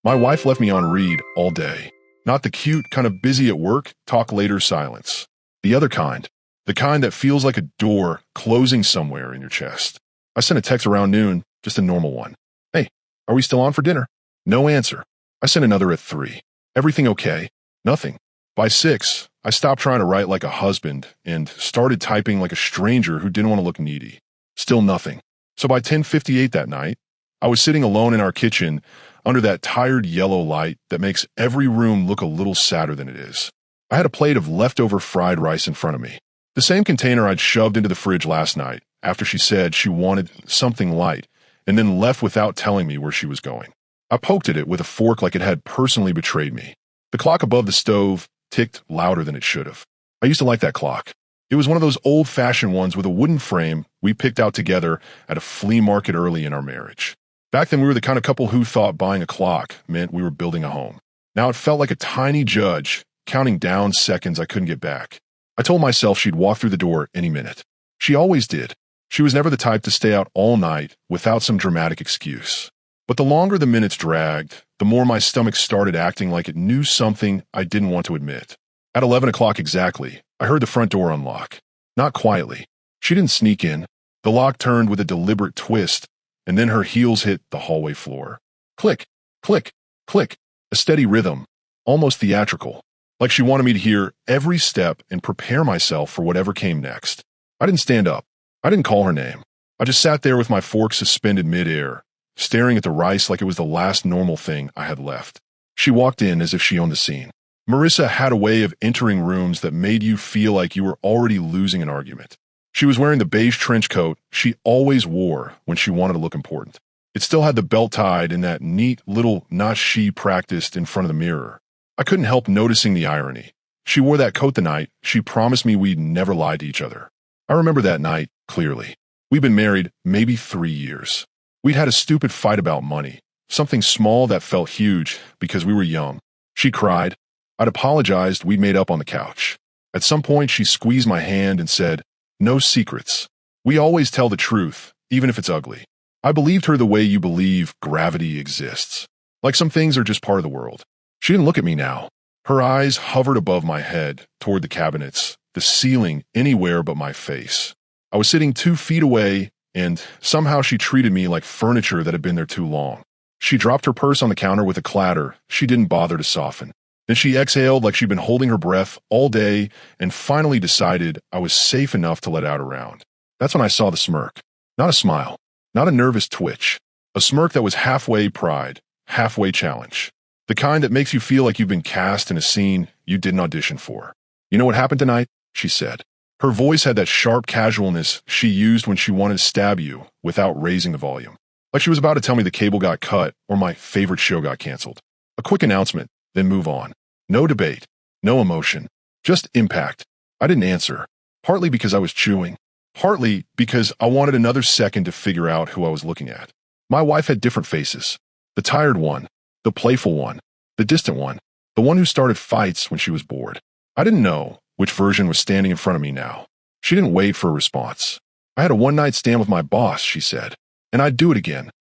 My wife left me on read all day. Not the cute, kind of busy at work, talk later silence. The other kind. The kind that feels like a door closing somewhere in your chest. I sent a text around noon, just a normal one. Hey, are we still on for dinner? No answer. I sent another at 3. Everything okay? Nothing. By 6, I stopped trying to write like a husband and started typing like a stranger who didn't want to look needy. Still nothing. So by 10:58 that night, I was sitting alone in our kitchen under that tired yellow light that makes every room look a little sadder than it is. I had a plate of leftover fried rice in front of me. The same container I'd shoved into the fridge last night after she said she wanted something light and then left without telling me where she was going. I poked at it with a fork like it had personally betrayed me. The clock above the stove ticked louder than it should have. I used to like that clock. It was one of those old-fashioned ones with a wooden frame we picked out together at a flea market early in our marriage. Back then, we were the kind of couple who thought buying a clock meant we were building a home. Now it felt like a tiny judge counting down seconds I couldn't get back. I told myself she'd walk through the door any minute. She always did. She was never the type to stay out all night without some dramatic excuse. But the longer the minutes dragged, the more my stomach started acting like it knew something I didn't want to admit. At 11 o'clock exactly, I heard the front door unlock. Not quietly. She didn't sneak in. The lock turned with a deliberate twist, and then her heels hit the hallway floor. Click, click, click, a steady rhythm, almost theatrical, like she wanted me to hear every step and prepare myself for whatever came next. I didn't stand up. I didn't call her name. I just sat there with my fork suspended midair, staring at the rice like it was the last normal thing I had left. She walked in as if she owned the scene. Marissa had a way of entering rooms that made you feel like you were already losing an argument. She was wearing the beige trench coat she always wore when she wanted to look important. It still had the belt tied in that neat little knot she practiced in front of the mirror. I couldn't help noticing the irony. She wore that coat the night she promised me we'd never lie to each other. I remember that night clearly. We'd been married maybe 3 years. We'd had a stupid fight about money, something small that felt huge because we were young. She cried. I'd apologized. We'd made up on the couch. At some point, she squeezed my hand and said, "No secrets. We always tell the truth, even if it's ugly." I believed her the way you believe gravity exists. Like some things are just part of the world. She didn't look at me now. Her eyes hovered above my head, toward the cabinets, the ceiling, anywhere but my face. I was sitting 2 feet away, and somehow she treated me like furniture that had been there too long. She dropped her purse on the counter with a clatter she didn't bother to soften. Then she exhaled like she'd been holding her breath all day and finally decided I was safe enough to let out a round. That's when I saw the smirk. Not a smile, not a nervous twitch. A smirk that was halfway pride, halfway challenge. The kind that makes you feel like you've been cast in a scene you didn't audition for. "You know what happened tonight?" she said. Her voice had that sharp casualness she used when she wanted to stab you without raising the volume. Like she was about to tell me the cable got cut or my favorite show got canceled. A quick announcement, then move on. No debate, no emotion, just impact. I didn't answer, partly because I was chewing, partly because I wanted another second to figure out who I was looking at. My wife had different faces. The tired one, the playful one, the distant one, the one who started fights when she was bored. I didn't know which version was standing in front of me now. She didn't wait for a response. "I had a one-night stand with my boss," she said, "and I'd do it again."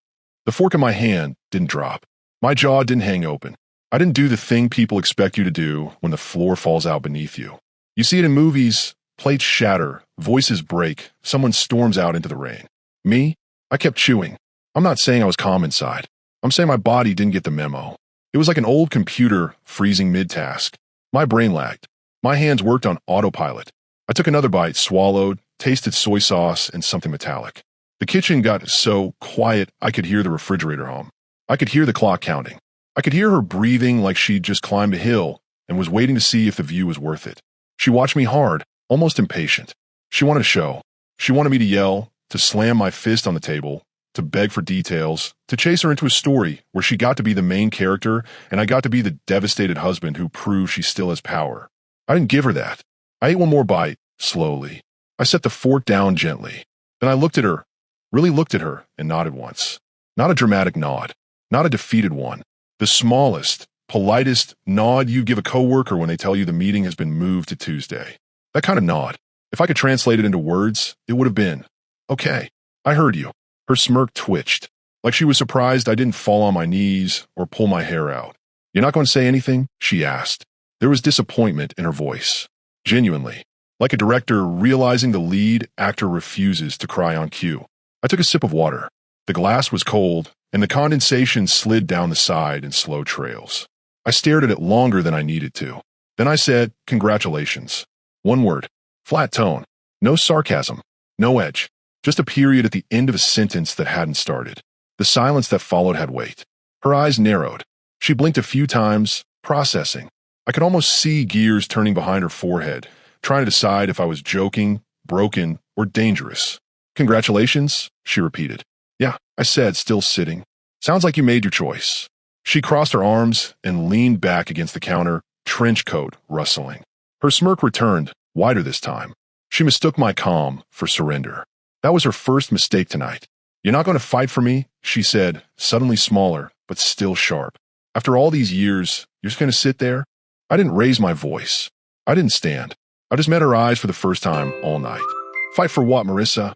The fork in my hand didn't drop. My jaw didn't hang open. I didn't do the thing people expect you to do when the floor falls out beneath you. You see it in movies, plates shatter, voices break, someone storms out into the rain. Me? I kept chewing. I'm not saying I was calm inside. I'm saying my body didn't get the memo. It was like an old computer freezing mid-task. My brain lagged. My hands worked on autopilot. I took another bite, swallowed, tasted soy sauce and something metallic. The kitchen got so quiet I could hear the refrigerator hum. I could hear the clock counting. I could hear her breathing like she'd just climbed a hill and was waiting to see if the view was worth it. She watched me hard, almost impatient. She wanted a show. She wanted me to yell, to slam my fist on the table, to beg for details, to chase her into a story where she got to be the main character and I got to be the devastated husband who proved she still has power. I didn't give her that. I ate one more bite, slowly. I set the fork down gently. Then I looked at her, really looked at her, and nodded once. Not a dramatic nod, not a defeated one. The smallest, politest nod you give a coworker when they tell you the meeting has been moved to Tuesday. That kind of nod. If I could translate it into words, it would have been, "Okay, I heard you." Her smirk twitched. like she was surprised I didn't fall on my knees or pull my hair out. "You're not going to say anything?" she asked. There was disappointment in her voice. Genuinely. Like a director realizing the lead actor refuses to cry on cue. I took a sip of water. The glass was cold, and the condensation slid down the side in slow trails. I stared at it longer than I needed to. Then I said, "Congratulations." One word. Flat tone. No sarcasm. No edge. Just a period at the end of a sentence that hadn't started. The silence that followed had weight. Her eyes narrowed. She blinked a few times, processing. I could almost see gears turning behind her forehead, trying to decide if I was joking, broken, or dangerous. "Congratulations," she repeated. "Yeah," I said, still sitting. "Sounds like you made your choice." She crossed her arms and leaned back against the counter, trench coat rustling. Her smirk returned, wider this time. She mistook my calm for surrender. That was her first mistake tonight. "You're not going to fight for me?" she said, suddenly smaller, but still sharp. "After all these years, you're just going to sit there?" I didn't raise my voice. I didn't stand. I just met her eyes for the first time all night. "Fight for what, Marissa?"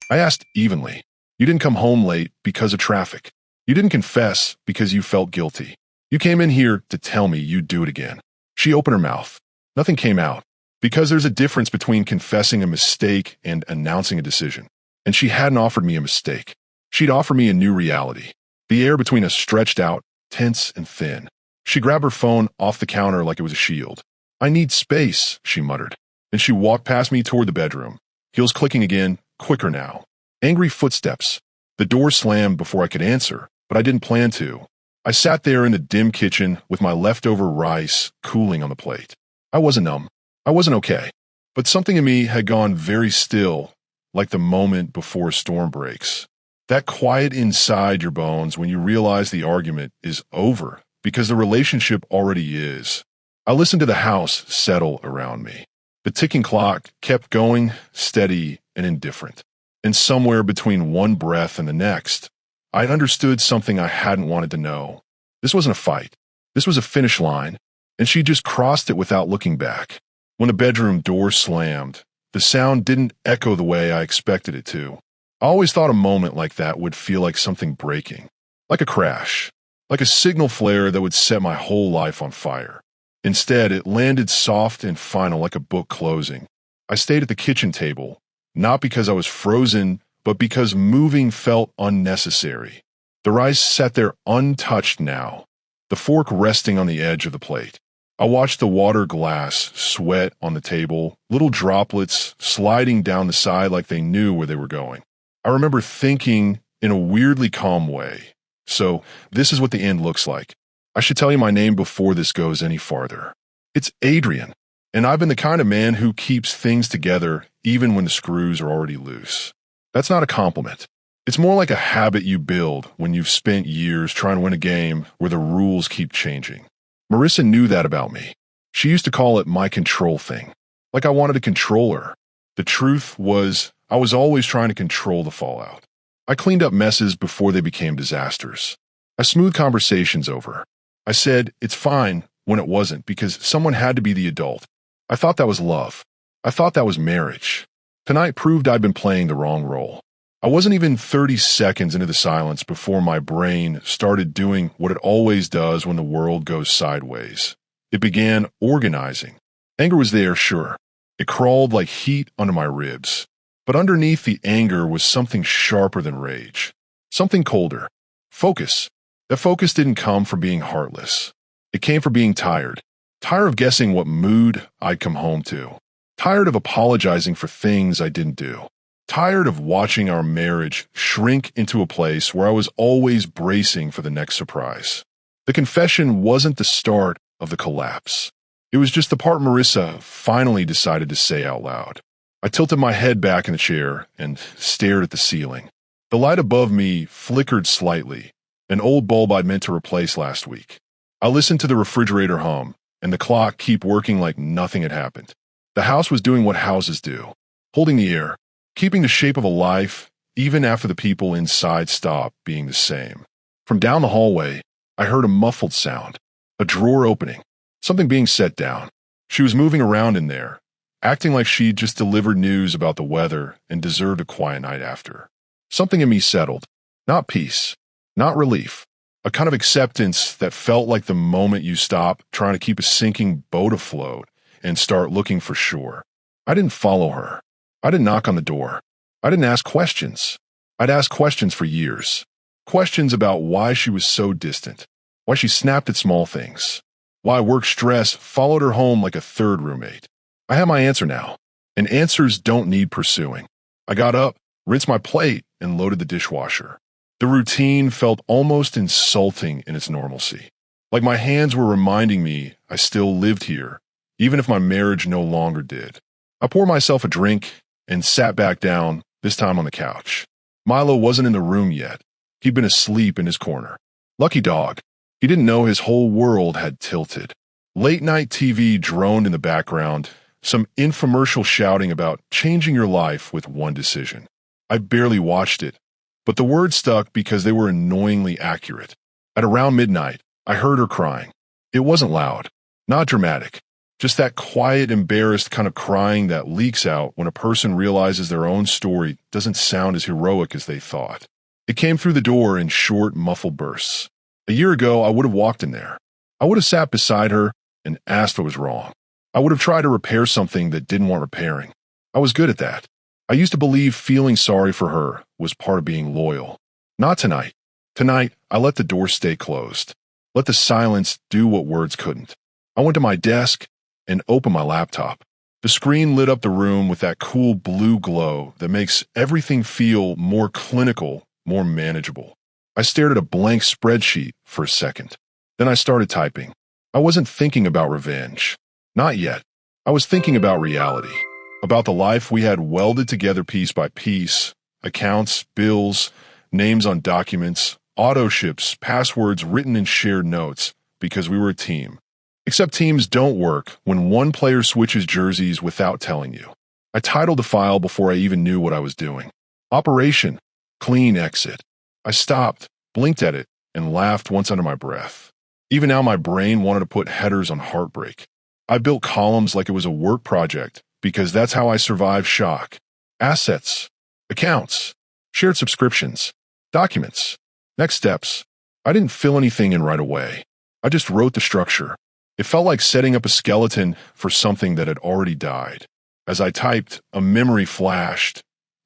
I asked evenly. "You didn't come home late because of traffic. You didn't confess because you felt guilty. You came in here to tell me you'd do it again." She opened her mouth. Nothing came out, because there's a difference between confessing a mistake and announcing a decision. And she hadn't offered me a mistake. She'd offered me a new reality. The air between us stretched out, tense and thin. She grabbed her phone off the counter like it was a shield. "I need space," she muttered. Then she walked past me toward the bedroom. Heels clicking again, quicker now. Angry footsteps. The door slammed before I could answer, but I didn't plan to. I sat there in the dim kitchen with my leftover rice cooling on the plate. I wasn't numb. I wasn't okay. But something in me had gone very still, like the moment before a storm breaks. That quiet inside your bones when you realize the argument is over because the relationship already is. I listened to the house settle around me. The ticking clock kept going, steady and indifferent. And somewhere between one breath and the next, I understood something I hadn't wanted to know. This wasn't a fight. This was a finish line, and she just crossed it without looking back. When the bedroom door slammed, the sound didn't echo the way I expected it to. I always thought a moment like that would feel like something breaking, like a crash, like a signal flare that would set my whole life on fire. Instead, it landed soft and final like a book closing. I stayed at the kitchen table, not because I was frozen, but because moving felt unnecessary. The rice sat there untouched now, the fork resting on the edge of the plate. I watched the water glass sweat on the table, little droplets sliding down the side like they knew where they were going. I remember thinking in a weirdly calm way, "So, this is what the end looks like. I should tell you my name before this goes any farther. It's Adrian, and I've been the kind of man who keeps things together even when the screws are already loose." That's not a compliment. It's more like a habit you build when you've spent years trying to win a game where the rules keep changing. Marissa knew that about me. She used to call it my control thing, like I wanted to control her. The truth was, I was always trying to control the fallout. I cleaned up messes before they became disasters. I smoothed conversations over. I said, "It's fine," when it wasn't, because someone had to be the adult. I thought that was love. I thought that was marriage. Tonight proved I'd been playing the wrong role. I wasn't even 30 seconds into the silence before my brain started doing what it always does when the world goes sideways. It began organizing. Anger was there, sure. It crawled like heat under my ribs. But underneath the anger was something sharper than rage. Something colder. Focus. That focus didn't come from being heartless. It came from being tired. Tired of guessing what mood I'd come home to. Tired of apologizing for things I didn't do. Tired of watching our marriage shrink into a place where I was always bracing for the next surprise. The confession wasn't the start of the collapse. It was just the part Marissa finally decided to say out loud. I tilted my head back in the chair and stared at the ceiling. The light above me flickered slightly, an old bulb I'd meant to replace last week. I listened to the refrigerator hum and the clock keep working like nothing had happened. The house was doing what houses do, holding the air, keeping the shape of a life even after the people inside stopped being the same. From down the hallway, I heard a muffled sound, a drawer opening, something being set down. She was moving around in there, acting like she'd just delivered news about the weather and deserved a quiet night after. Something in me settled. Not peace, Not relief. A kind of acceptance that felt like the moment you stop trying to keep a sinking boat afloat and start looking for shore. I didn't follow her. I didn't knock on the door. I didn't ask questions. I'd asked questions for years. Questions about why she was so distant, why she snapped at small things, why work stress followed her home like a third roommate. I have my answer now, and answers don't need pursuing. I got up, rinsed my plate, and loaded the dishwasher. The routine felt almost insulting in its normalcy, like my hands were reminding me I still lived here, even if my marriage no longer did. I poured myself a drink and sat back down, this time on the couch. Milo wasn't in the room yet. He'd been asleep in his corner. Lucky dog. He didn't know his whole world had tilted. Late-night TV droned in the background, some infomercial shouting about changing your life with one decision. I barely watched it, but the words stuck because they were annoyingly accurate. At around midnight, I heard her crying. It wasn't loud, not dramatic, just that quiet, embarrassed kind of crying that leaks out when a person realizes their own story doesn't sound as heroic as they thought. It came through the door in short, muffled bursts. A year ago, I would have walked in there. I would have sat beside her and asked what was wrong. I would have tried to repair something that didn't want repairing. I was good at that. I used to believe feeling sorry for her was part of being loyal. Not tonight. Tonight, I let the door stay closed. Let the silence do what words couldn't. I went to my desk and opened my laptop. The screen lit up the room with that cool blue glow that makes everything feel more clinical, more manageable. I stared at a blank spreadsheet for a second. Then I started typing. I wasn't thinking about revenge. Not yet. I was thinking about reality. About the life we had welded together piece by piece. Accounts, bills, names on documents, auto ships, passwords written in shared notes, because we were a team. Except teams don't work when one player switches jerseys without telling you. I titled the file before I even knew what I was doing. Operation. Clean exit. I stopped, blinked at it, and laughed once under my breath. Even now my brain wanted to put headers on heartbreak. I built columns like it was a work project because that's how I survived shock. Assets, accounts, shared subscriptions, documents, next steps. I didn't fill anything in right away. I just wrote the structure. It felt like setting up a skeleton for something that had already died. As I typed, a memory flashed.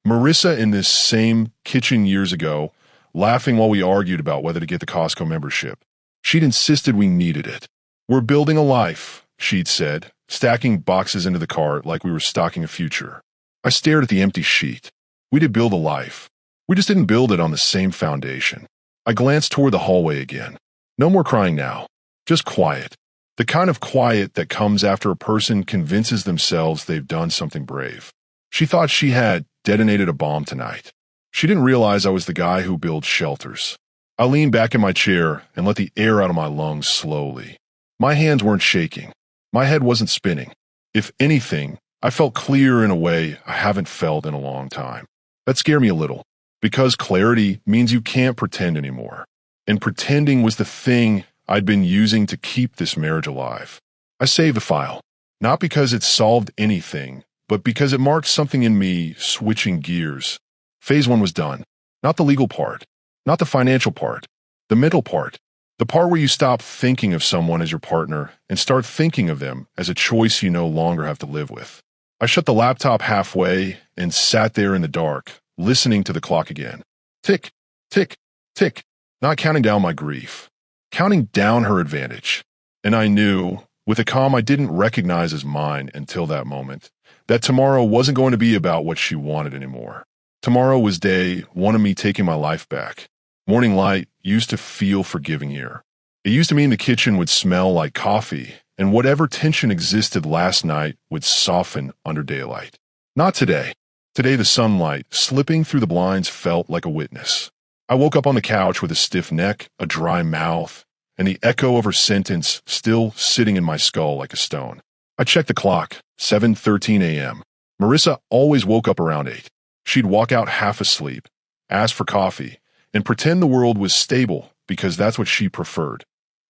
Marissa in this same kitchen years ago, laughing while we argued about whether to get the Costco membership. She'd insisted we needed it. We're building a life, she'd said, stacking boxes into the cart like we were stocking a future. I stared at the empty sheet. We did build a life. We just didn't build it on the same foundation. I glanced toward the hallway again. No more crying now. Just quiet. The kind of quiet that comes after a person convinces themselves they've done something brave. She thought she had detonated a bomb tonight. She didn't realize I was the guy who builds shelters. I leaned back in my chair and let the air out of my lungs slowly. My hands weren't shaking. My head wasn't spinning. If anything, I felt clear in a way I haven't felt in a long time. That scared me a little, because clarity means you can't pretend anymore. And pretending was the thing I'd been using to keep this marriage alive. I saved the file, not because it solved anything, but because it marked something in me switching gears. Phase 1 was done. Not the legal part, not the financial part, the mental part, the part where you stop thinking of someone as your partner and start thinking of them as a choice you no longer have to live with. I shut the laptop halfway and sat there in the dark, listening to the clock again. Tick, tick, tick, not counting down my grief, counting down her advantage. And I knew, with a calm I didn't recognize as mine until that moment, that tomorrow wasn't going to be about what she wanted anymore. Tomorrow was day one of me taking my life back. Morning light used to feel forgiving here. It used to mean the kitchen would smell like coffee, and whatever tension existed last night would soften under daylight. Not today. Today the sunlight, slipping through the blinds, felt like a witness. I woke up on the couch with a stiff neck, a dry mouth, and the echo of her sentence still sitting in my skull like a stone. I checked the clock, 7:13 a.m. Marissa always woke up around 8. She'd walk out half asleep, ask for coffee, and pretend the world was stable because that's what she preferred.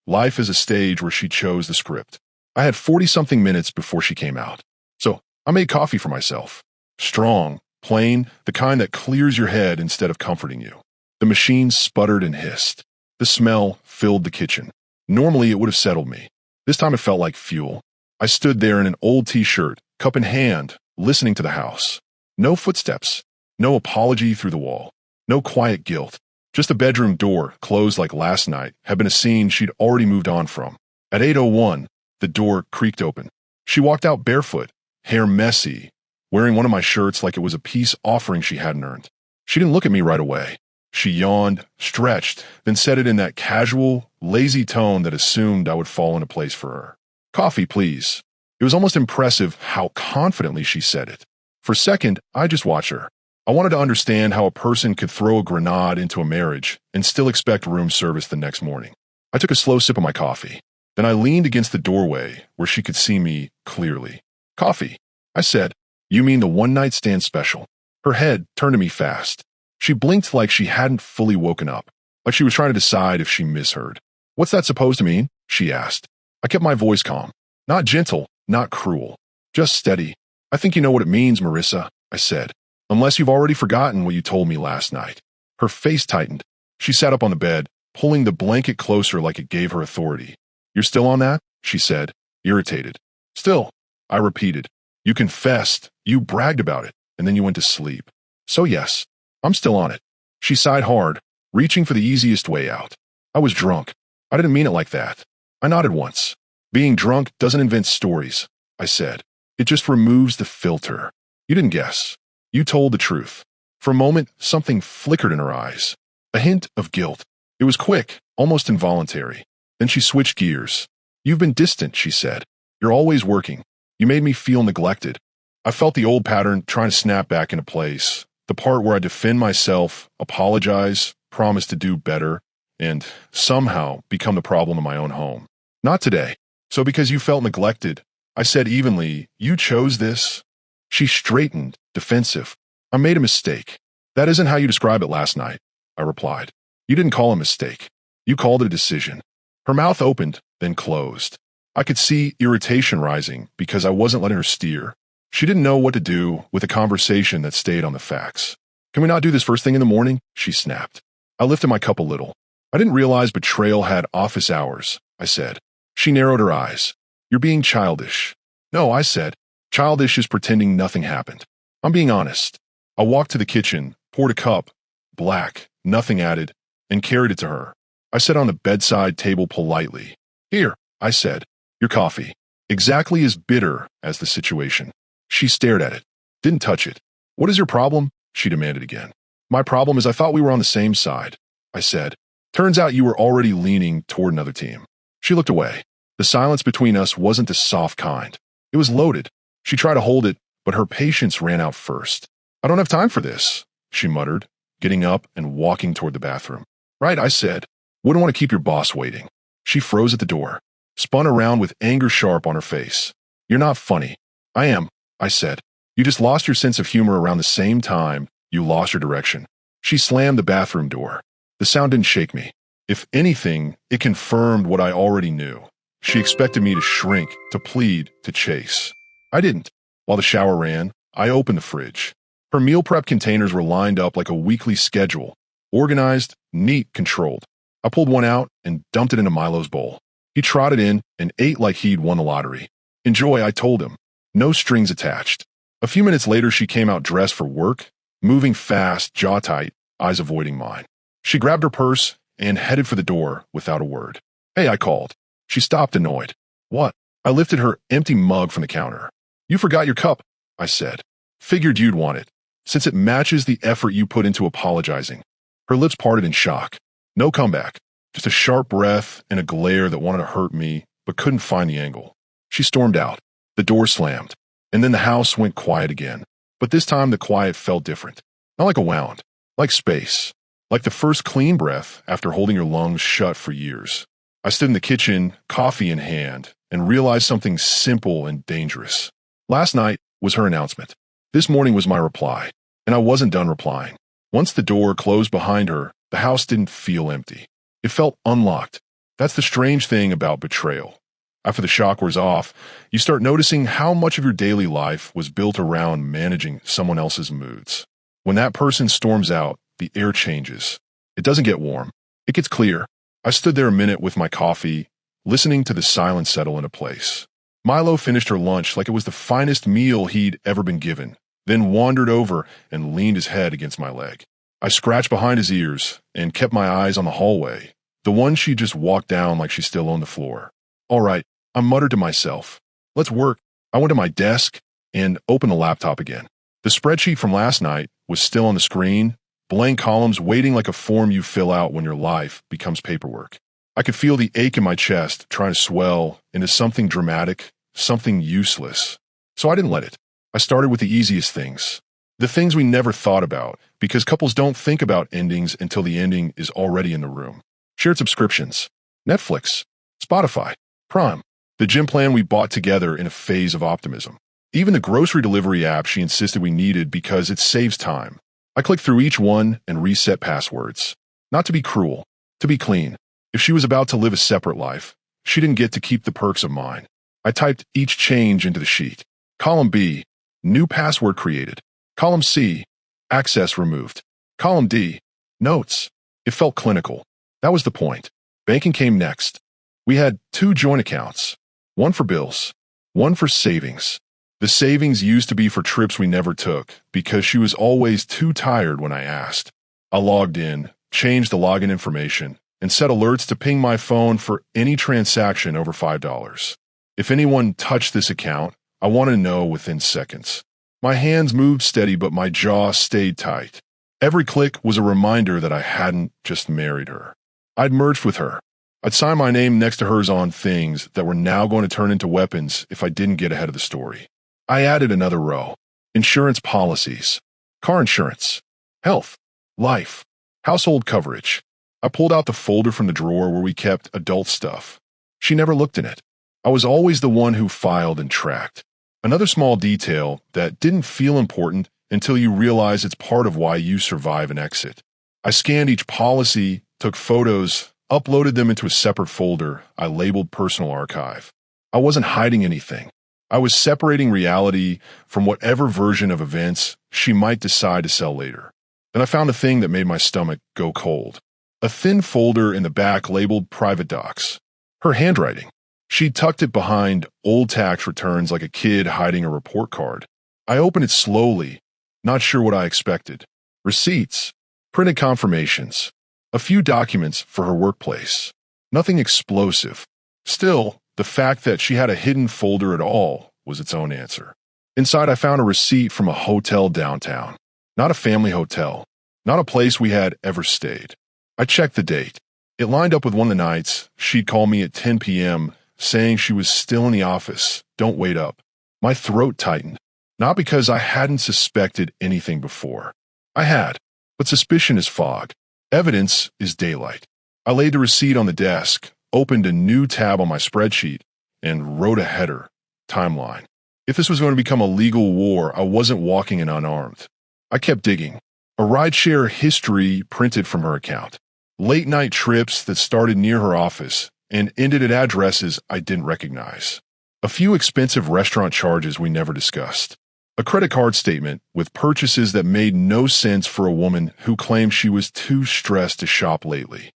Life is a stage where she chose the script. I had 40-something minutes before she came out. So I made coffee for myself. Strong, plain, the kind that clears your head instead of comforting you. The machine sputtered and hissed. The smell filled the kitchen. Normally, it would have settled me. This time it felt like fuel. I stood there in an old t-shirt, cup in hand, listening to the house. No footsteps. No apology through the wall. No quiet guilt. Just a bedroom door, closed like last night, had been a scene she'd already moved on from. At 8:01, the door creaked open. She walked out barefoot, hair messy, wearing one of my shirts like it was a peace offering she hadn't earned. She didn't look at me right away. She yawned, stretched, then said it in that casual, lazy tone that assumed I would fall into place for her. "Coffee, please." It was almost impressive how confidently she said it. For a second, I just watched her. I wanted to understand how a person could throw a grenade into a marriage and still expect room service the next morning. I took a slow sip of my coffee. Then I leaned against the doorway where she could see me clearly. "Coffee," I said. "You mean the one-night stand special?" Her head turned to me fast. She blinked like she hadn't fully woken up, like she was trying to decide if she misheard. "What's that supposed to mean?" she asked. I kept my voice calm. Not gentle, not cruel. Just steady. "I think you know what it means, Marissa," I said. "Unless you've already forgotten what you told me last night." Her face tightened. She sat up on the bed, pulling the blanket closer like it gave her authority. "You're still on that?" she said, irritated. "Still," I repeated. "You confessed, you bragged about it, and then you went to sleep. So yes, I'm still on it." She sighed hard, reaching for the easiest way out. "I was drunk. I didn't mean it like that." I nodded once. "Being drunk doesn't invent stories," I said. "It just removes the filter." "You didn't guess. You told the truth." For a moment, something flickered in her eyes. A hint of guilt. It was quick, almost involuntary. Then she switched gears. "You've been distant," she said. "You're always working. You made me feel neglected." I felt the old pattern trying to snap back into place. The part where I defend myself, apologize, promise to do better, and somehow become the problem in my own home. "Not today. So because you felt neglected," I said evenly, "you chose this?" She straightened, defensive. "I made a mistake." "That isn't how you described it last night," I replied. "You didn't call it a mistake. You called it a decision." Her mouth opened, then closed. I could see irritation rising because I wasn't letting her steer. She didn't know what to do with a conversation that stayed on the facts. "Can we not do this first thing in the morning?" she snapped. I lifted my cup a little. "I didn't realize betrayal had office hours," I said. She narrowed her eyes. "You're being childish." "No," I said. "Childish is pretending nothing happened. I'm being honest." I walked to the kitchen, poured a cup, black, nothing added, and carried it to her. I sat on the bedside table politely. "Here," I said, "your coffee. Exactly as bitter as the situation." She stared at it, didn't touch it. "What is your problem?" she demanded again. "My problem is I thought we were on the same side," I said. "Turns out you were already leaning toward another team." She looked away. The silence between us wasn't the soft kind. It was loaded. She tried to hold it, but her patience ran out first. "I don't have time for this," she muttered, getting up and walking toward the bathroom. "Right," I said. "Wouldn't want to keep your boss waiting." She froze at the door, spun around with anger sharp on her face. "You're not funny." "I am," I said. "You just lost your sense of humor around the same time you lost your direction." She slammed the bathroom door. The sound didn't shake me. If anything, it confirmed what I already knew. She expected me to shrink, to plead, to chase. I didn't. While the shower ran, I opened the fridge. Her meal prep containers were lined up like a weekly schedule, organized, neat, controlled. I pulled one out and dumped it into Milo's bowl. He trotted in and ate like he'd won the lottery. "Enjoy," I told him. No strings attached. A few minutes later, she came out dressed for work, moving fast, jaw tight, eyes avoiding mine. She grabbed her purse and headed for the door without a word. "Hey," I called. She stopped, annoyed. "What?" I lifted her empty mug from the counter. "You forgot your cup," I said. "Figured you'd want it, since it matches the effort you put into apologizing." Her lips parted in shock. No comeback, just a sharp breath and a glare that wanted to hurt me but couldn't find the angle. She stormed out. The door slammed, and then the house went quiet again. But this time the quiet felt different. Not like a wound, like space. Like the first clean breath after holding your lungs shut for years. I stood in the kitchen, coffee in hand, and realized something simple and dangerous. Last night was her announcement. This morning was my reply, and I wasn't done replying. Once the door closed behind her, the house didn't feel empty. It felt unlocked. That's the strange thing about betrayal. After the shock wears off, you start noticing how much of your daily life was built around managing someone else's moods. When that person storms out, the air changes. It doesn't get warm. It gets clear. I stood there a minute with my coffee, listening to the silence settle into place. Milo finished her lunch like it was the finest meal he'd ever been given, then wandered over and leaned his head against my leg. I scratched behind his ears and kept my eyes on the hallway, the one she just walked down like she still owned the floor. All right, I muttered to myself. Let's work. I went to my desk and opened the laptop again. The spreadsheet from last night was still on the screen, blank columns waiting like a form you fill out when your life becomes paperwork. I could feel the ache in my chest trying to swell into something dramatic, something useless. So I didn't let it. I started with the easiest things. The things we never thought about, because couples don't think about endings until the ending is already in the room. Shared subscriptions, Netflix, Spotify, Prime, the gym plan we bought together in a phase of optimism. Even the grocery delivery app she insisted we needed because it saves time. I clicked through each one and reset passwords. Not to be cruel, to be clean. If she was about to live a separate life, she didn't get to keep the perks of mine. I typed each change into the sheet. Column B, new password created. Column C, access removed. Column D, notes. It felt clinical. That was the point. Banking came next. We had 2 joint accounts, one for bills, one for savings. The savings used to be for trips we never took because she was always too tired when I asked. I logged in, changed the login information, and set alerts to ping my phone for any transaction over $5. If anyone touched this account, I wanted to know within seconds. My hands moved steady, but my jaw stayed tight. Every click was a reminder that I hadn't just married her. I'd merged with her. I'd sign my name next to hers on things that were now going to turn into weapons if I didn't get ahead of the story. I added another row. Insurance policies, car insurance, health, life, household coverage. I pulled out the folder from the drawer where we kept adult stuff. She never looked in it. I was always the one who filed and tracked. Another small detail that didn't feel important until you realize it's part of why you survive and exit. I scanned each policy, took photos, uploaded them into a separate folder I labeled Personal Archive. I wasn't hiding anything. I was separating reality from whatever version of events she might decide to sell later. Then I found a thing that made my stomach go cold. A thin folder in the back labeled Private Docs. Her handwriting. She tucked it behind old tax returns like a kid hiding a report card. I opened it slowly, not sure what I expected. Receipts, printed confirmations, a few documents for her workplace. Nothing explosive. Still, the fact that she had a hidden folder at all was its own answer. Inside, I found a receipt from a hotel downtown. Not a family hotel. Not a place we had ever stayed. I checked the date. It lined up with one of the nights she'd call me at 10 p.m., saying she was still in the office. Don't wait up. My throat tightened. Not because I hadn't suspected anything before. I had, but suspicion is fog. Evidence is daylight. I laid the receipt on the desk, opened a new tab on my spreadsheet, and wrote a header, timeline. If this was going to become a legal war, I wasn't walking in unarmed. I kept digging. A rideshare history printed from her account. Late-night trips that started near her office and ended at addresses I didn't recognize. A few expensive restaurant charges we never discussed. A credit card statement with purchases that made no sense for a woman who claimed she was too stressed to shop lately.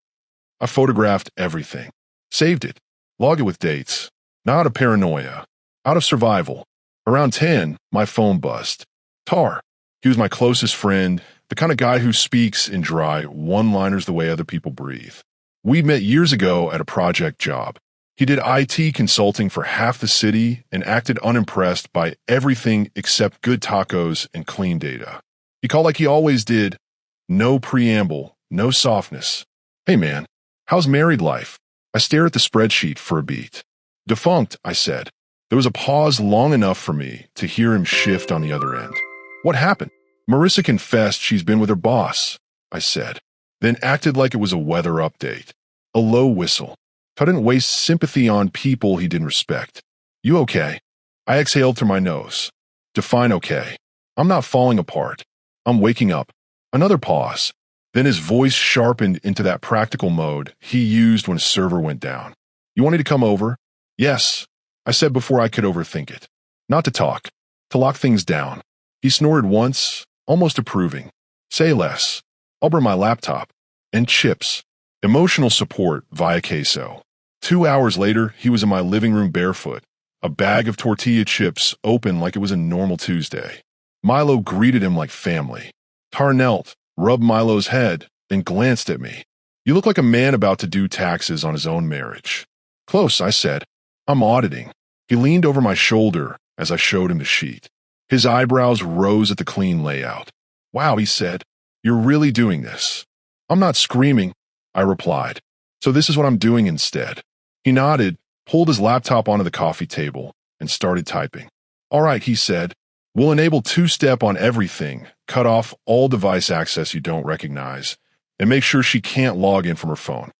I photographed everything. Saved it. Logged it with dates. Not out of paranoia. Out of survival. Around 10, my phone buzzed. Tar. He was my closest friend, the kind of guy who speaks in dry one-liners the way other people breathe. We'd met years ago at a project job. He did IT consulting for half the city and acted unimpressed by everything except good tacos and clean data. He called like he always did. No preamble, no softness. Hey man, how's married life? I stared at the spreadsheet for a beat. Defunct, I said. There was a pause long enough for me to hear him shift on the other end. What happened? Marissa confessed she's been with her boss, I said, then acted like it was a weather update. A low whistle. I didn't waste sympathy on people he didn't respect. You okay? I exhaled through my nose. Define okay. I'm not falling apart. I'm waking up. Another pause. Then his voice sharpened into that practical mode he used when a server went down. You want me to come over? Yes, I said before I could overthink it. Not to talk. To lock things down. He snorted once, almost approving. Say less. I'll bring my laptop. and chips. Emotional support via queso. 2 hours later, he was in my living room barefoot, a bag of tortilla chips open like it was a normal Tuesday. Milo greeted him like family. Tar knelt, rubbed Milo's head, then glanced at me. You look like a man about to do taxes on his own marriage. Close, I said. I'm auditing. He leaned over my shoulder as I showed him the sheet. His eyebrows rose at the clean layout. Wow, he said. You're really doing this. I'm not screaming, I replied. So this is what I'm doing instead. He nodded, pulled his laptop onto the coffee table, and started typing. All right, he said. We'll enable two-step on everything, cut off all device access you don't recognize, and make sure she can't log in from her phone.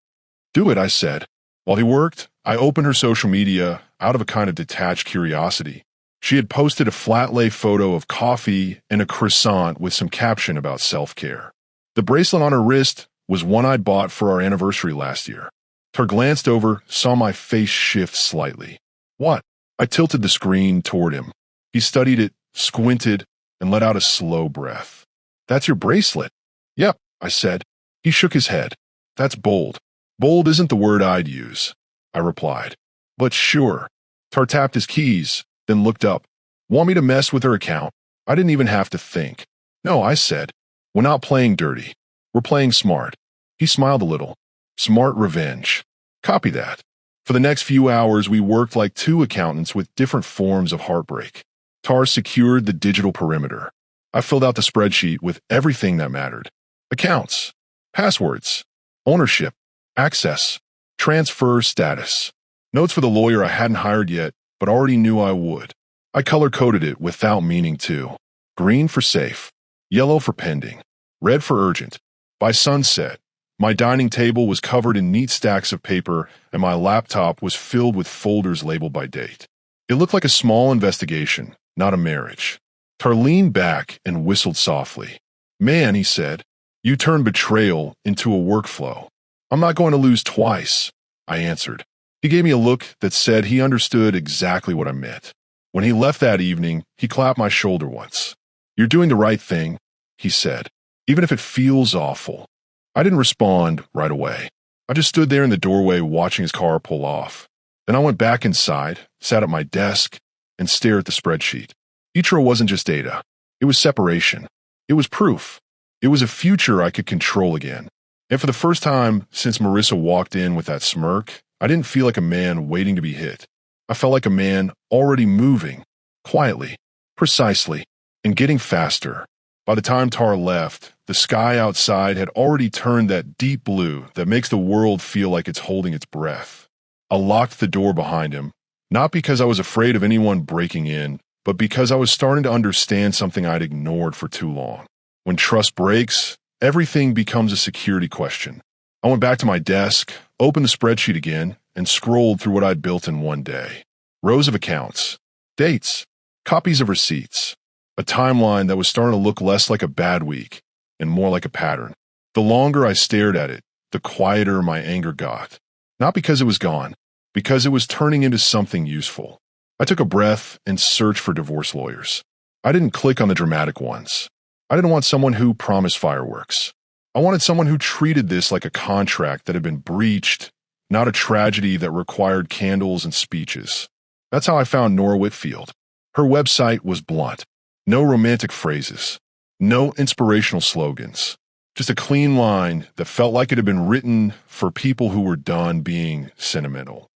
Do it, I said. While he worked, I opened her social media out of a kind of detached curiosity. She had posted a flat-lay photo of coffee and a croissant with some caption about self-care. The bracelet on her wrist was one I'd bought for our anniversary last year. Tar glanced over, saw my face shift slightly. What? I tilted the screen toward him. He studied it, squinted, and let out a slow breath. That's your bracelet? Yep, I said. He shook his head. That's bold. Bold isn't the word I'd use, I replied. But sure. Tar tapped his keys, then looked up. Want me to mess with her account? I didn't even have to think. No, I said. We're not playing dirty. We're playing smart. He smiled a little. Smart revenge. Copy that. For the next few hours, we worked like two accountants with different forms of heartbreak. Tar secured the digital perimeter. I filled out the spreadsheet with everything that mattered. Accounts, passwords, ownership, access, transfer status. Notes for the lawyer I hadn't hired yet, but already knew I would. I color-coded it without meaning to. Green for safe, yellow for pending, red for urgent. By sunset, my dining table was covered in neat stacks of paper, and my laptop was filled with folders labeled by date. It looked like a small investigation, not a marriage. Tar leaned back and whistled softly. Man, he said, you turned betrayal into a workflow. I'm not going to lose twice, I answered. He gave me a look that said he understood exactly what I meant. When he left that evening, he clapped my shoulder once. You're doing the right thing, he said, even if it feels awful. I didn't respond right away. I just stood there in the doorway watching his car pull off. Then I went back inside, sat at my desk, and stared at the spreadsheet. Each row wasn't just data. It was separation. It was proof. It was a future I could control again. And for the first time since Marissa walked in with that smirk, I didn't feel like a man waiting to be hit. I felt like a man already moving, quietly, precisely, and getting faster. By the time Tar left, the sky outside had already turned that deep blue that makes the world feel like it's holding its breath. I locked the door behind him, not because I was afraid of anyone breaking in, but because I was starting to understand something I'd ignored for too long. When trust breaks, everything becomes a security question. I went back to my desk, opened the spreadsheet again, and scrolled through what I'd built in one day. Rows of accounts, dates, copies of receipts, a timeline that was starting to look less like a bad week and more like a pattern. The longer I stared at it, the quieter my anger got. Not because it was gone, because it was turning into something useful. I took a breath and searched for divorce lawyers. I didn't click on the dramatic ones. I didn't want someone who promised fireworks. I wanted someone who treated this like a contract that had been breached, not a tragedy that required candles and speeches. That's how I found Nora Whitfield. Her website was blunt. No romantic phrases. No inspirational slogans. Just a clean line that felt like it had been written for people who were done being sentimental.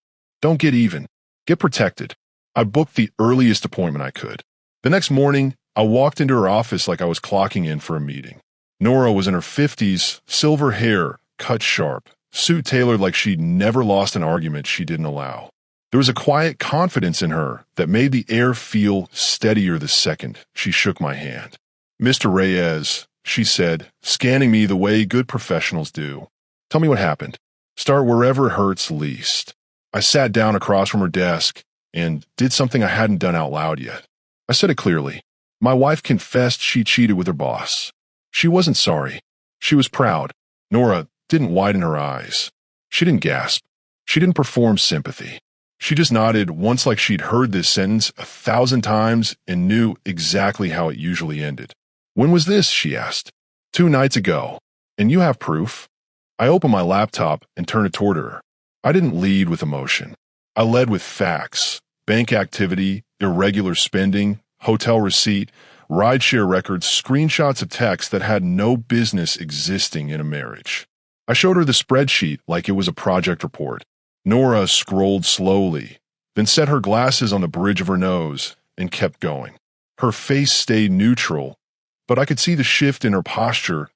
Don't get even. Get protected. I booked the earliest appointment I could. The next morning, I walked into her office like I was clocking in for a meeting. Nora was in her 50s, silver hair, cut sharp, suit tailored like she'd never lost an argument she didn't allow. There was a quiet confidence in her that made the air feel steadier the second she shook my hand. Mr. Reyes, she said, scanning me the way good professionals do. Tell me what happened. Start wherever it hurts least. I sat down across from her desk and did something I hadn't done out loud yet. I said it clearly. My wife confessed she cheated with her boss. She wasn't sorry. She was proud. Nora didn't widen her eyes. She didn't gasp. She didn't perform sympathy. She just nodded once like she'd heard this sentence 1,000 times and knew exactly how it usually ended. When was this? She asked. 2 nights ago. And you have proof? I opened my laptop and turned it toward her. I didn't lead with emotion. I led with facts: bank activity, irregular spending, hotel receipt, rideshare records, screenshots of texts that had no business existing in a marriage. I showed her the spreadsheet like it was a project report. Nora scrolled slowly, then set her glasses on the bridge of her nose and kept going. Her face stayed neutral, but I could see the shift in her posture,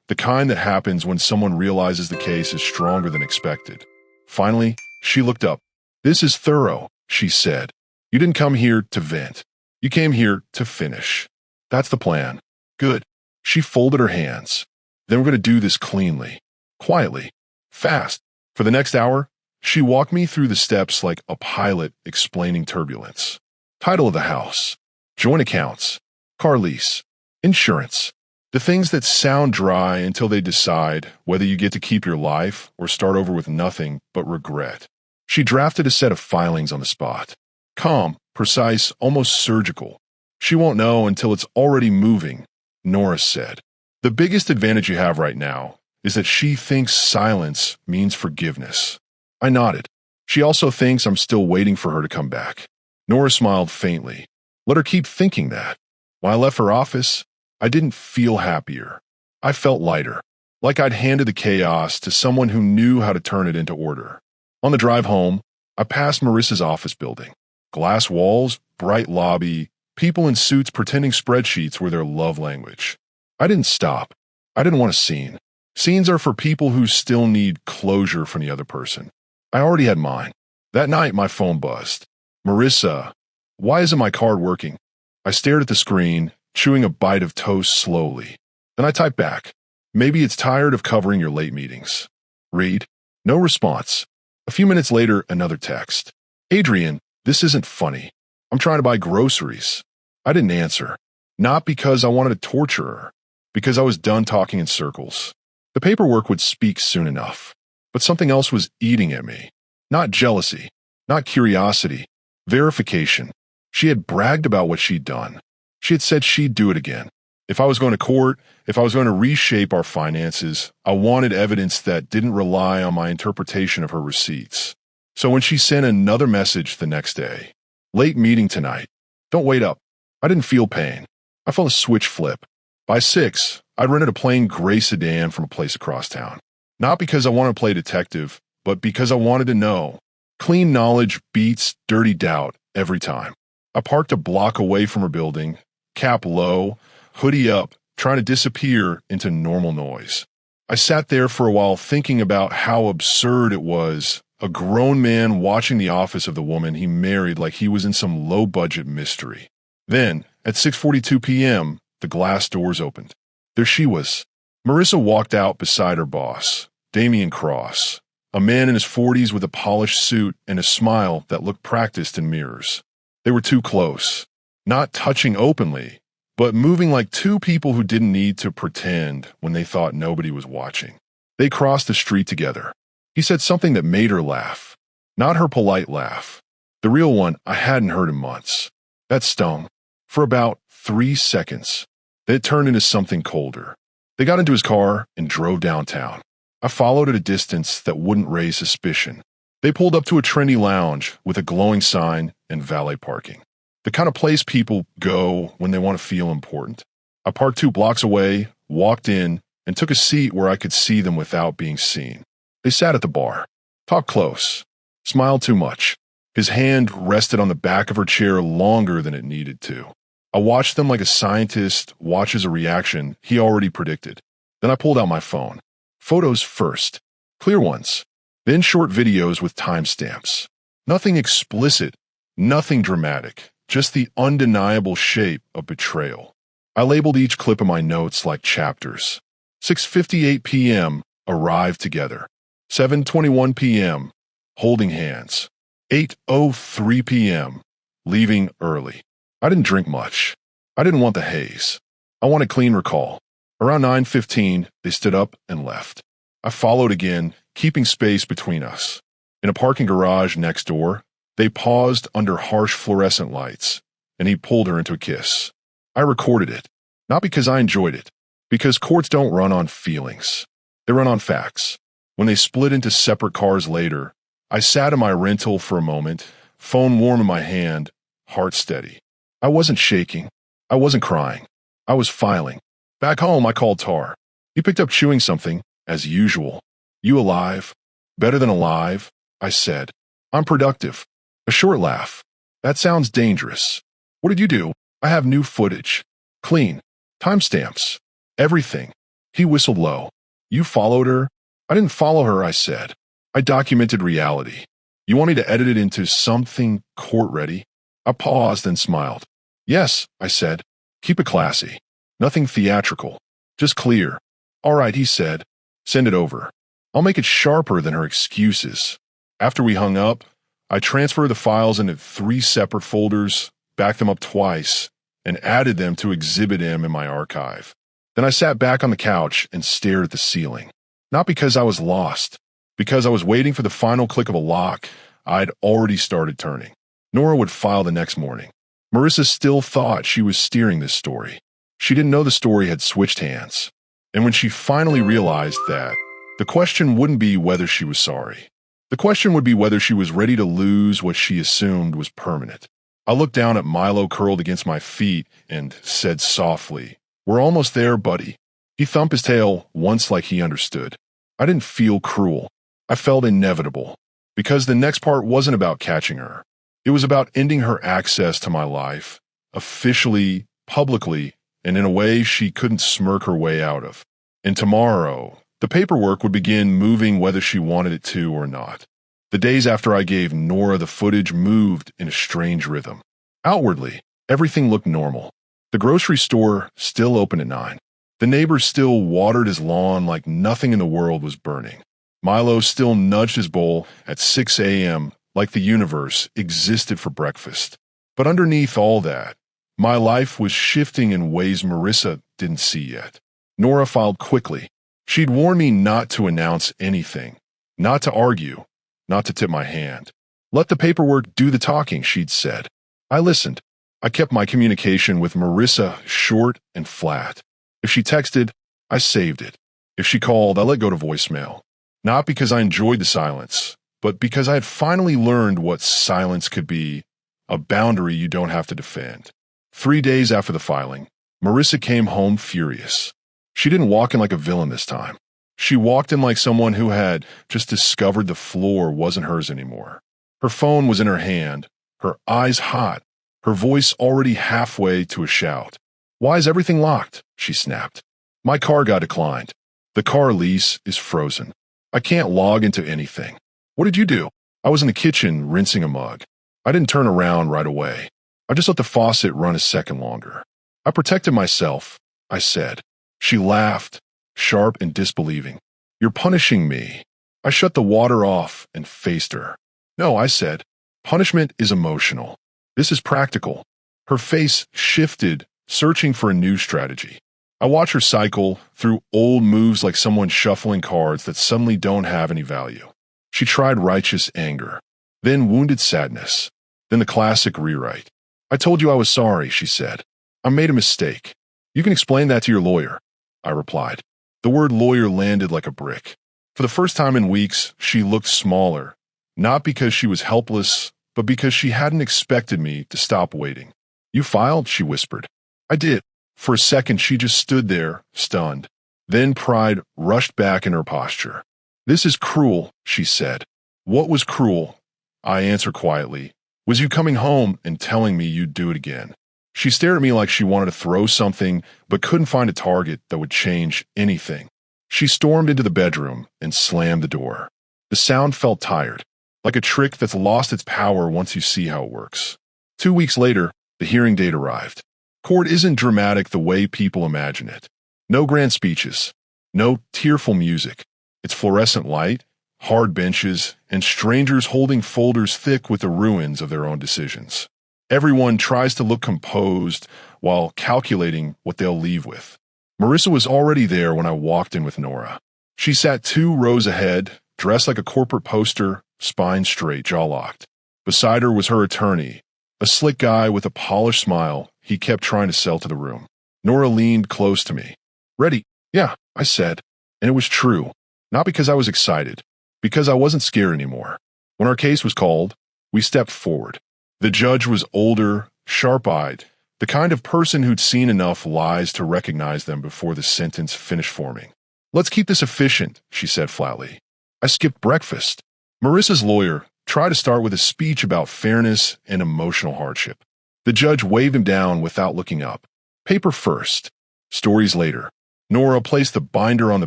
the kind that happens when someone realizes the case is stronger than expected. Finally, she looked up. "This is thorough," she said. "You didn't come here to vent. You came here to finish. That's the plan." "Good." She folded her hands. "Then we're going to do this cleanly, quietly, fast." For the next hour, she walked me through the steps like a pilot explaining turbulence. Title of the house, joint accounts, car lease, insurance. The things that sound dry until they decide whether you get to keep your life or start over with nothing but regret. She drafted a set of filings on the spot. Calm, precise, almost surgical. "She won't know until it's already moving," Norris said. "The biggest advantage you have right now is that she thinks silence means forgiveness." I nodded. "She also thinks I'm still waiting for her to come back." Nora smiled faintly. "Let her keep thinking that." When I left her office, I didn't feel happier. I felt lighter, like I'd handed the chaos to someone who knew how to turn it into order. On the drive home, I passed Marissa's office building. Glass walls, bright lobby, people in suits pretending spreadsheets were their love language. I didn't stop. I didn't want a scene. Scenes are for people who still need closure from the other person. I already had mine. That night, my phone buzzed. "Marissa, why isn't my card working?" I stared at the screen, chewing a bite of toast slowly. Then I typed back, "Maybe it's tired of covering your late meetings." Read. No response. A few minutes later, another text. "Adrian, this isn't funny. I'm trying to buy groceries." I didn't answer. Not because I wanted to torture her, because I was done talking in circles. The paperwork would speak soon enough. But something else was eating at me. Not jealousy, not curiosity, verification. She had bragged about what she'd done. She had said she'd do it again. If I was going to court, if I was going to reshape our finances, I wanted evidence that didn't rely on my interpretation of her receipts. So when she sent another message the next day, "Late meeting tonight. Don't wait up." I didn't feel pain. I felt a switch flip. By 6, I'd rented a plain gray sedan from a place across town. Not because I wanted to play detective, but because I wanted to know. Clean knowledge beats dirty doubt every time. I parked a block away from her building, cap low, hoodie up, trying to disappear into normal noise. I sat there for a while thinking about how absurd it was, a grown man watching the office of the woman he married like he was in some low-budget mystery. Then, at 6:42 p.m., the glass doors opened. There she was. Marissa walked out beside her boss, Damian Cross, a man in his 40s with a polished suit and a smile that looked practiced in mirrors. They were too close, not touching openly, but moving like two people who didn't need to pretend when they thought nobody was watching. They crossed the street together. He said something that made her laugh. Not her polite laugh. The real one I hadn't heard in months. That stung. For about 3 seconds. Then it turned into something colder. They got into his car and drove downtown. I followed at a distance that wouldn't raise suspicion. They pulled up to a trendy lounge with a glowing sign and valet parking. The kind of place people go when they want to feel important. I parked 2 blocks away, walked in, and took a seat where I could see them without being seen. They sat at the bar, talked close, smiled too much. His hand rested on the back of her chair longer than it needed to. I watched them like a scientist watches a reaction he already predicted. Then I pulled out my phone. Photos first, clear ones, then short videos with timestamps. Nothing explicit, nothing dramatic, just the undeniable shape of betrayal. I labeled each clip in my notes like chapters. 6:58 p.m., arrived together. 7:21 p.m., holding hands. 8:03 p.m., leaving early. I didn't drink much. I didn't want the haze. I wanted clean recall. Around 9:15, they stood up and left. I followed again, keeping space between us. In a parking garage next door, they paused under harsh fluorescent lights, and he pulled her into a kiss. I recorded it, not because I enjoyed it, because courts don't run on feelings. They run on facts. When they split into separate cars later, I sat in my rental for a moment, phone warm in my hand, heart steady. I wasn't shaking. I wasn't crying. I was filing. Back home, I called Tar. He picked up chewing something, as usual. You alive? Better than alive, I said. I'm productive. A short laugh. That sounds dangerous. What did you do? I have new footage. Clean. Timestamps. Everything. He whistled low. You followed her? I didn't follow her, I said. I documented reality. You want me to edit it into something court-ready? I paused and smiled. Yes, I said. Keep it classy. Nothing theatrical. Just clear. All right, he said. Send it over. I'll make it sharper than her excuses. After we hung up, I transferred the files into 3 separate folders, backed them up twice, and added them to Exhibit M in my archive. Then I sat back on the couch and stared at the ceiling. Not because I was lost, because I was waiting for the final click of a lock I'd already started turning. Nora would file the next morning. Marissa still thought she was steering this story. She didn't know the story had switched hands. And when she finally realized that, the question wouldn't be whether she was sorry. The question would be whether she was ready to lose what she assumed was permanent. I looked down at Milo curled against my feet and said softly, We're almost there, buddy. He thumped his tail once like he understood. I didn't feel cruel. I felt inevitable. Because the next part wasn't about catching her. It was about ending her access to my life, officially, publicly, and in a way she couldn't smirk her way out of. And tomorrow, the paperwork would begin moving whether she wanted it to or not. The days after I gave Nora the footage moved in a strange rhythm. Outwardly, everything looked normal. The grocery store still open at 9. The neighbor still watered his lawn like nothing in the world was burning. Milo still nudged his bowl at 6 a.m. like the universe existed for breakfast. But underneath all that, my life was shifting in ways Marissa didn't see yet. Nora filed quickly. She'd warned me not to announce anything, not to argue, not to tip my hand. Let the paperwork do the talking, she'd said. I listened. I kept my communication with Marissa short and flat. If she texted, I saved it. If she called, I let go to voicemail. Not because I enjoyed the silence, but because I had finally learned what silence could be, a boundary you don't have to defend. 3 days after the filing, Marissa came home furious. She didn't walk in like a villain this time. She walked in like someone who had just discovered the floor wasn't hers anymore. Her phone was in her hand, her eyes hot, her voice already halfway to a shout. Why is everything locked? She snapped. My car got declined. The car lease is frozen. I can't log into anything. What did you do? I was in the kitchen rinsing a mug. I didn't turn around right away. I just let the faucet run a second longer. I protected myself, I said. She laughed, sharp and disbelieving. You're punishing me. I shut the water off and faced her. No, I said. Punishment is emotional. This is practical. Her face shifted, searching for a new strategy. I watch her cycle through old moves like someone shuffling cards that suddenly don't have any value. She tried righteous anger, then wounded sadness, then the classic rewrite. I told you I was sorry, she said. I made a mistake. You can explain that to your lawyer, I replied. The word lawyer landed like a brick. For the first time in weeks, she looked smaller, not because she was helpless, but because she hadn't expected me to stop waiting. You filed, she whispered. I did. For a second, she just stood there, stunned. Then pride rushed back in her posture. This is cruel, she said. What was cruel? I answered quietly. Was you coming home and telling me you'd do it again? She stared at me like she wanted to throw something, but couldn't find a target that would change anything. She stormed into the bedroom and slammed the door. The sound felt tired, like a trick that's lost its power once you see how it works. 2 weeks later, the hearing date arrived. Court isn't dramatic the way people imagine it. No grand speeches, no tearful music. It's fluorescent light, hard benches, and strangers holding folders thick with the ruins of their own decisions. Everyone tries to look composed while calculating what they'll leave with. Marissa was already there when I walked in with Nora. She sat 2 rows ahead, dressed like a corporate poster, spine straight, jaw locked. Beside her was her attorney, a slick guy with a polished smile he kept trying to sell to the room. Nora leaned close to me. Ready? Yeah, I said. And it was true. Not because I was excited, because I wasn't scared anymore. When our case was called, we stepped forward. The judge was older, sharp-eyed, the kind of person who'd seen enough lies to recognize them before the sentence finished forming. "Let's keep this efficient," she said flatly. I skipped breakfast. Marissa's lawyer tried to start with a speech about fairness and emotional hardship. The judge waved him down without looking up. Paper first, stories later. Nora placed the binder on the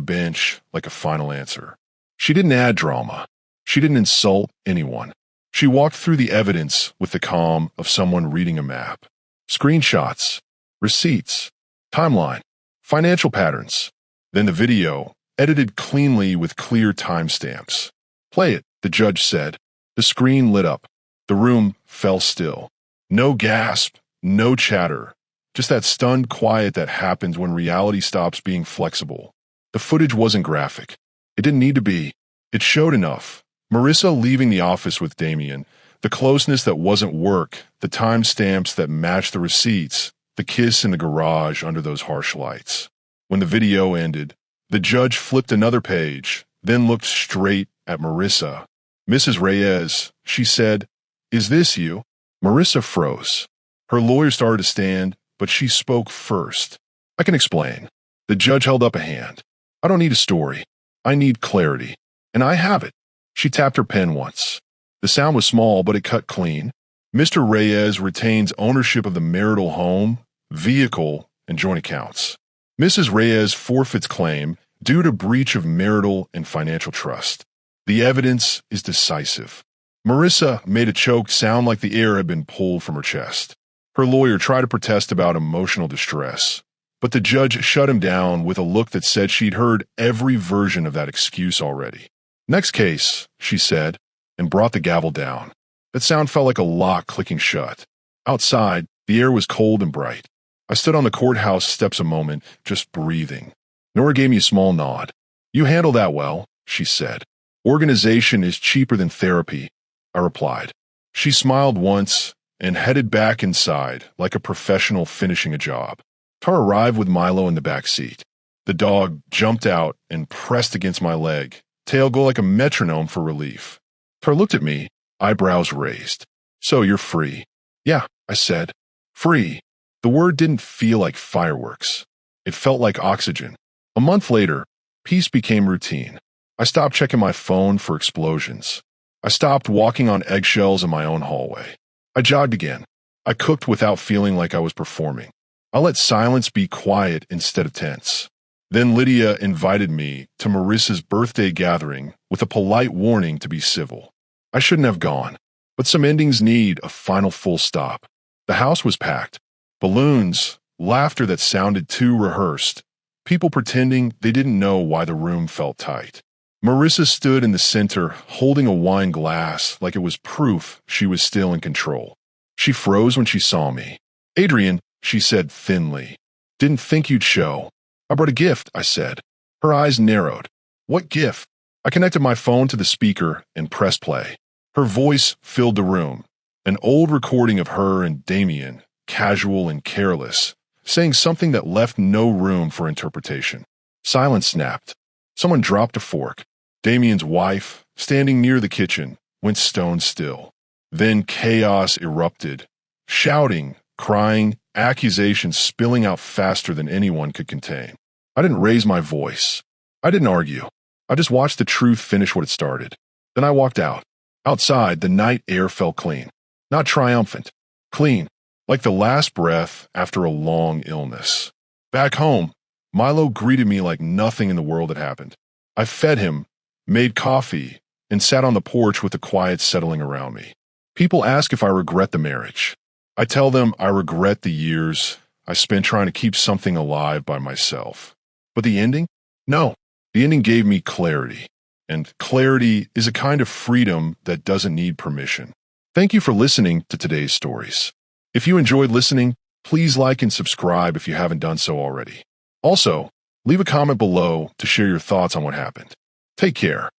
bench like a final answer. She didn't add drama. She didn't insult anyone. She walked through the evidence with the calm of someone reading a map. Screenshots, receipts, timeline, financial patterns. Then the video, edited cleanly with clear timestamps. "Play it," the judge said. The screen lit up. The room fell still. No gasp, no chatter. Just that stunned quiet that happens when reality stops being flexible. The footage wasn't graphic. It didn't need to be. It showed enough. Marissa leaving the office with Damien, the closeness that wasn't work, the timestamps that matched the receipts, the kiss in the garage under those harsh lights. When the video ended, the judge flipped another page, then looked straight at Marissa. "Mrs. Reyes," she said, "is this you?" Marissa froze. Her lawyer started to stand, but she spoke first. "I can explain." The judge held up a hand. "I don't need a story. I need clarity. And I have it." She tapped her pen once. The sound was small, but it cut clean. "Mr. Reyes retains ownership of the marital home, vehicle, and joint accounts. Mrs. Reyes forfeits claim due to breach of marital and financial trust. The evidence is decisive." Marissa made a choked sound like the air had been pulled from her chest. Her lawyer tried to protest about emotional distress, but the judge shut him down with a look that said she'd heard every version of that excuse already. "Next case," she said, and brought the gavel down. That sound felt like a lock clicking shut. Outside, the air was cold and bright. I stood on the courthouse steps a moment, just breathing. Nora gave me a small nod. "You handle that well," she said. "Organization is cheaper than therapy," I replied. She smiled once and headed back inside like a professional finishing a job. Tar arrived with Milo in the back seat. The dog jumped out and pressed against my leg, tail go like a metronome for relief. Tar looked at me, eyebrows raised. "So you're free." "Yeah," I said. "Free." The word didn't feel like fireworks. It felt like oxygen. A month later, peace became routine. I stopped checking my phone for explosions. I stopped walking on eggshells in my own hallway. I jogged again. I cooked without feeling like I was performing. I let silence be quiet instead of tense. Then Lydia invited me to Marissa's birthday gathering with a polite warning to be civil. I shouldn't have gone, but some endings need a final full stop. The house was packed. Balloons, laughter that sounded too rehearsed, people pretending they didn't know why the room felt tight. Marissa stood in the center, holding a wine glass like it was proof she was still in control. She froze when she saw me. "Adrian," she said thinly, "didn't think you'd show." "I brought a gift," I said. Her eyes narrowed. "What gift?" I connected my phone to the speaker and pressed play. Her voice filled the room, an old recording of her and Damien, casual and careless, saying something that left no room for interpretation. Silence snapped. Someone dropped a fork. Damien's wife, standing near the kitchen, went stone still. Then chaos erupted. Shouting, crying, accusations spilling out faster than anyone could contain. I didn't raise my voice. I didn't argue. I just watched the truth finish what it started. Then I walked out. Outside, the night air felt clean. Not triumphant. Clean, like the last breath after a long illness. Back home, Milo greeted me like nothing in the world had happened. I fed him, made coffee, and sat on the porch with the quiet settling around me. People ask if I regret the marriage. I tell them I regret the years I spent trying to keep something alive by myself. But the ending? No. The ending gave me clarity. And clarity is a kind of freedom that doesn't need permission. Thank you for listening to today's stories. If you enjoyed listening, please like and subscribe if you haven't done so already. Also, leave a comment below to share your thoughts on what happened. Take care.